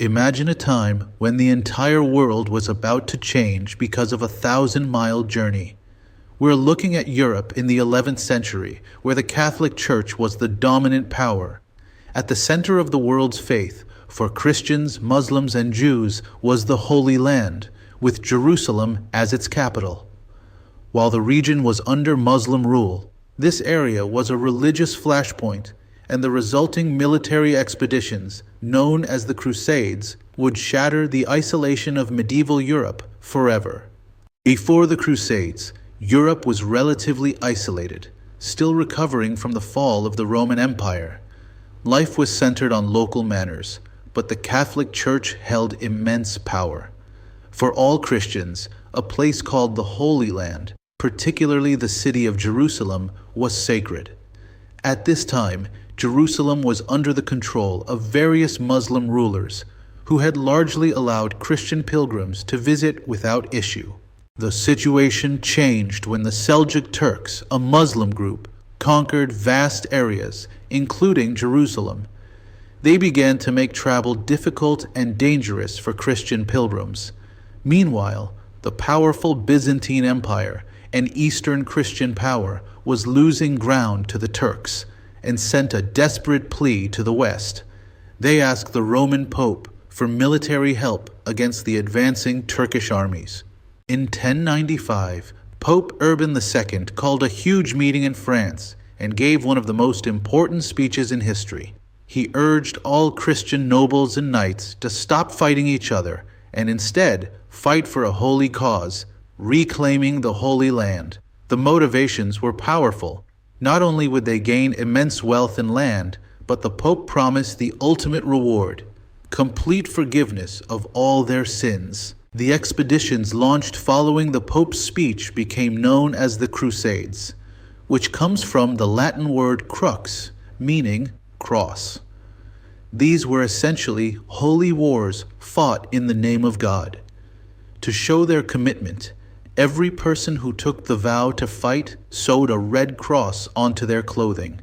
Imagine a time when the entire world was about to change because of a 1,000-mile journey. We're looking at Europe in the 11th century, where the Catholic Church was the dominant power. At the center of the world's faith, for Christians, Muslims, and Jews, was the Holy Land, with Jerusalem as its capital. While the region was under Muslim rule, this area was a religious flashpoint, and the resulting military expeditions, known as the Crusades, would shatter the isolation of medieval Europe forever. Before the Crusades, Europe was relatively isolated, still recovering from the fall of the Roman Empire. Life was centered on local manners, but the Catholic Church held immense power. For all Christians, a place called the Holy Land, particularly the city of Jerusalem, was sacred. At this time, Jerusalem was under the control of various Muslim rulers, who had largely allowed Christian pilgrims to visit without issue. The situation changed when the Seljuk Turks, a Muslim group, conquered vast areas, including Jerusalem. They began to make travel difficult and dangerous for Christian pilgrims. Meanwhile, the powerful Byzantine Empire, an Eastern Christian power, was losing ground to the Turks and sent a desperate plea to the West. They asked the Roman Pope for military help against the advancing Turkish armies. In 1095, Pope Urban II called a huge meeting in France and gave one of the most important speeches in history. He urged all Christian nobles and knights to stop fighting each other and instead fight for a holy cause, reclaiming the Holy Land. The motivations were powerful. Not only would they gain immense wealth and land, but the Pope promised the ultimate reward: complete forgiveness of all their sins. The expeditions launched following the Pope's speech became known as the Crusades, which comes from the Latin word crux, meaning cross. These were essentially holy wars fought in the name of God. To show their commitment, every person who took the vow to fight sewed a red cross onto their clothing.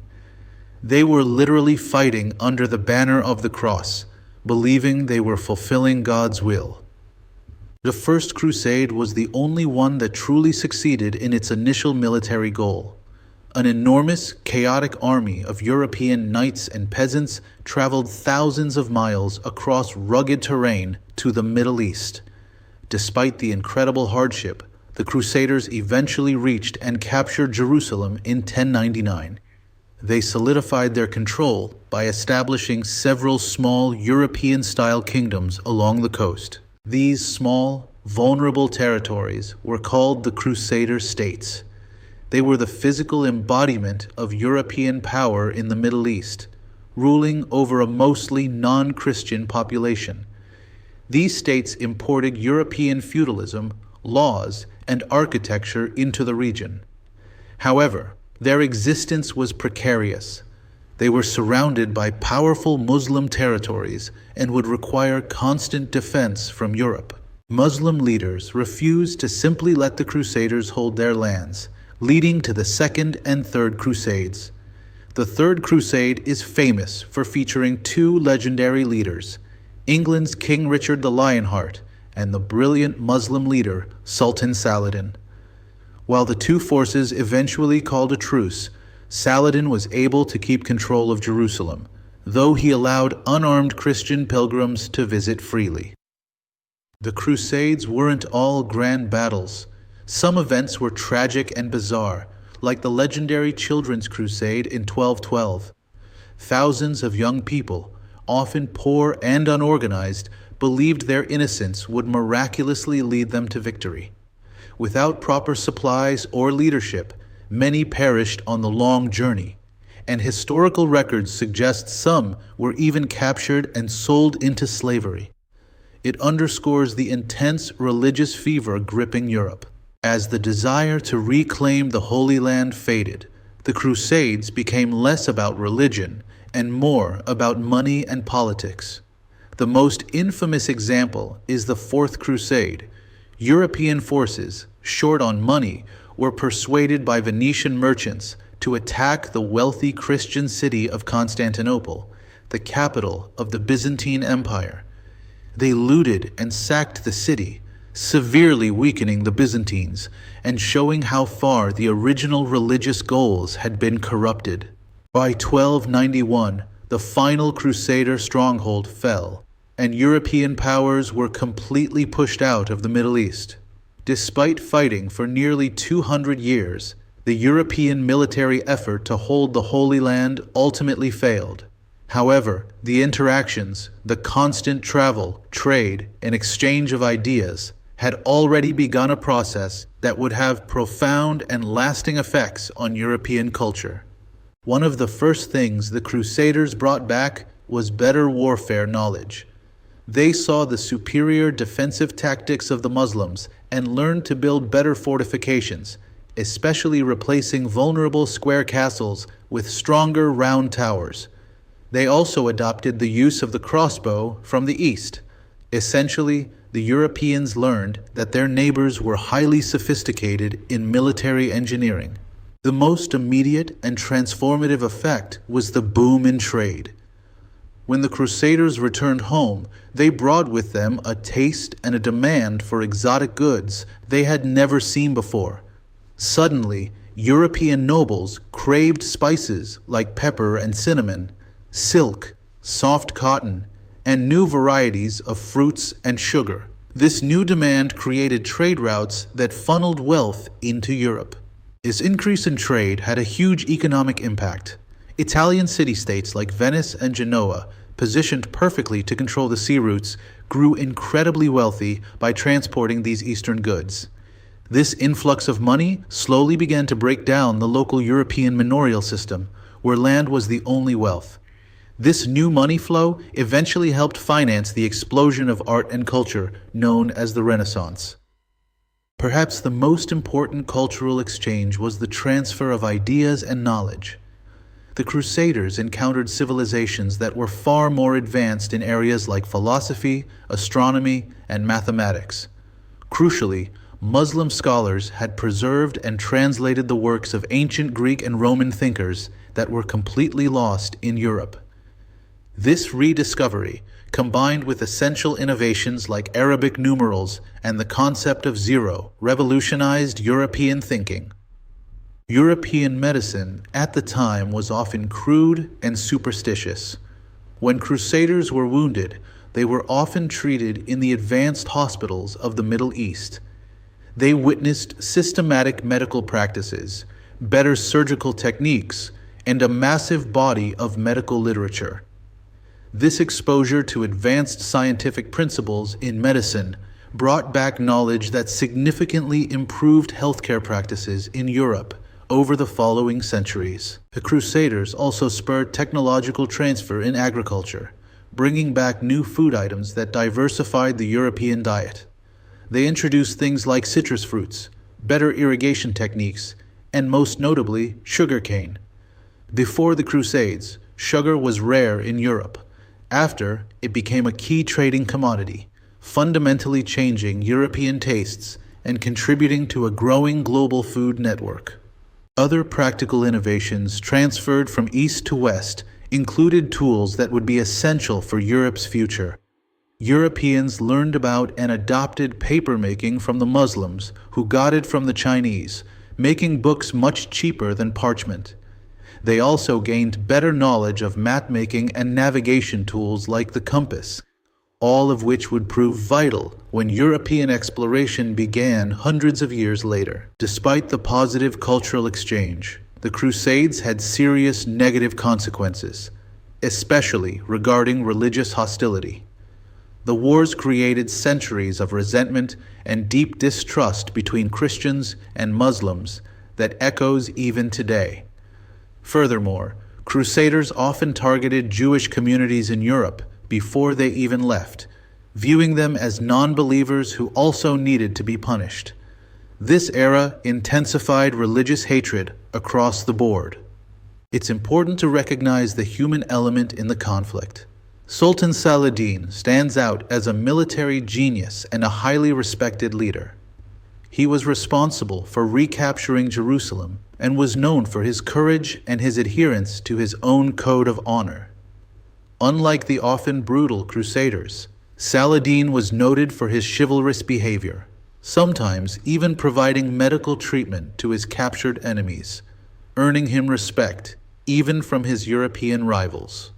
They were literally fighting under the banner of the cross, believing they were fulfilling God's will. The First Crusade was the only one that truly succeeded in its initial military goal. An enormous, chaotic army of European knights and peasants traveled thousands of miles across rugged terrain to the Middle East. Despite the incredible hardship, the Crusaders eventually reached and captured Jerusalem in 1099. They solidified their control by establishing several small European-style kingdoms along the coast. These small, vulnerable territories were called the Crusader states. They were the physical embodiment of European power in the Middle East, ruling over a mostly non-Christian population. These states imported European feudalism, laws, and architecture into the region. However, their existence was precarious. They were surrounded by powerful Muslim territories and would require constant defense from Europe. Muslim leaders refused to simply let the Crusaders hold their lands, leading to the Second and Third Crusades. The Third Crusade is famous for featuring two legendary leaders, England's King Richard the Lionheart and the brilliant Muslim leader Sultan Saladin. While the two forces eventually called a truce, Saladin was able to keep control of Jerusalem, though he allowed unarmed Christian pilgrims to visit freely. The Crusades weren't all grand battles. Some events were tragic and bizarre, like the legendary Children's Crusade in 1212. Thousands of young people, often poor and unorganized, believed their innocence would miraculously lead them to victory. Without proper supplies or leadership, many perished on the long journey, and historical records suggest some were even captured and sold into slavery. It underscores the intense religious fever gripping Europe. As the desire to reclaim the Holy Land faded, the Crusades became less about religion and more about money and politics. The most infamous example is the Fourth Crusade. European forces, short on money, were persuaded by Venetian merchants to attack the wealthy Christian city of Constantinople, the capital of the Byzantine Empire. They looted and sacked the city, severely weakening the Byzantines and showing how far the original religious goals had been corrupted. By 1291, the final Crusader stronghold fell, and European powers were completely pushed out of the Middle East. Despite fighting for nearly 200 years, the European military effort to hold the Holy Land ultimately failed. However, the interactions, the constant travel, trade, and exchange of ideas had already begun a process that would have profound and lasting effects on European culture. One of the first things the Crusaders brought back was better warfare knowledge. They saw the superior defensive tactics of the Muslims and learned to build better fortifications, especially replacing vulnerable square castles with stronger round towers. They also adopted the use of the crossbow from the East. Essentially, the Europeans learned that their neighbors were highly sophisticated in military engineering. The most immediate and transformative effect was the boom in trade. When the Crusaders returned home, they brought with them a taste and a demand for exotic goods they had never seen before. Suddenly, European nobles craved spices like pepper and cinnamon, silk, soft cotton, and new varieties of fruits and sugar. This new demand created trade routes that funneled wealth into Europe. This increase in trade had a huge economic impact. Italian city-states like Venice and Genoa, positioned perfectly to control the sea routes, grew incredibly wealthy by transporting these eastern goods. This influx of money slowly began to break down the local European manorial system, where land was the only wealth. This new money flow eventually helped finance the explosion of art and culture known as the Renaissance. Perhaps the most important cultural exchange was the transfer of ideas and knowledge. The Crusaders encountered civilizations that were far more advanced in areas like philosophy, astronomy, and mathematics. Crucially, Muslim scholars had preserved and translated the works of ancient Greek and Roman thinkers that were completely lost in Europe. This rediscovery, combined with essential innovations like Arabic numerals and the concept of zero, revolutionized European thinking. European medicine at the time was often crude and superstitious. When Crusaders were wounded, they were often treated in the advanced hospitals of the Middle East. They witnessed systematic medical practices, better surgical techniques, and a massive body of medical literature. This exposure to advanced scientific principles in medicine brought back knowledge that significantly improved healthcare practices in Europe over the following centuries. The Crusaders also spurred technological transfer in agriculture, bringing back new food items that diversified the European diet. They introduced things like citrus fruits, better irrigation techniques, and most notably, sugarcane. Before the Crusades, sugar was rare in Europe. After, it became a key trading commodity, fundamentally changing European tastes and contributing to a growing global food network. Other practical innovations transferred from east to west included tools that would be essential for Europe's future. Europeans learned about and adopted papermaking from the Muslims, who got it from the Chinese, making books much cheaper than parchment. They also gained better knowledge of map-making and navigation tools like the compass, all of which would prove vital when European exploration began hundreds of years later. Despite the positive cultural exchange, the Crusades had serious negative consequences, especially regarding religious hostility. The wars created centuries of resentment and deep distrust between Christians and Muslims that echoes even today. Furthermore, Crusaders often targeted Jewish communities in Europe before they even left, viewing them as non-believers who also needed to be punished. This era intensified religious hatred across the board. It's important to recognize the human element in the conflict. Sultan Saladin stands out as a military genius and a highly respected leader. He was responsible for recapturing Jerusalem and was known for his courage and his adherence to his own code of honor. Unlike the often brutal Crusaders, Saladin was noted for his chivalrous behavior, sometimes even providing medical treatment to his captured enemies, earning him respect even from his European rivals.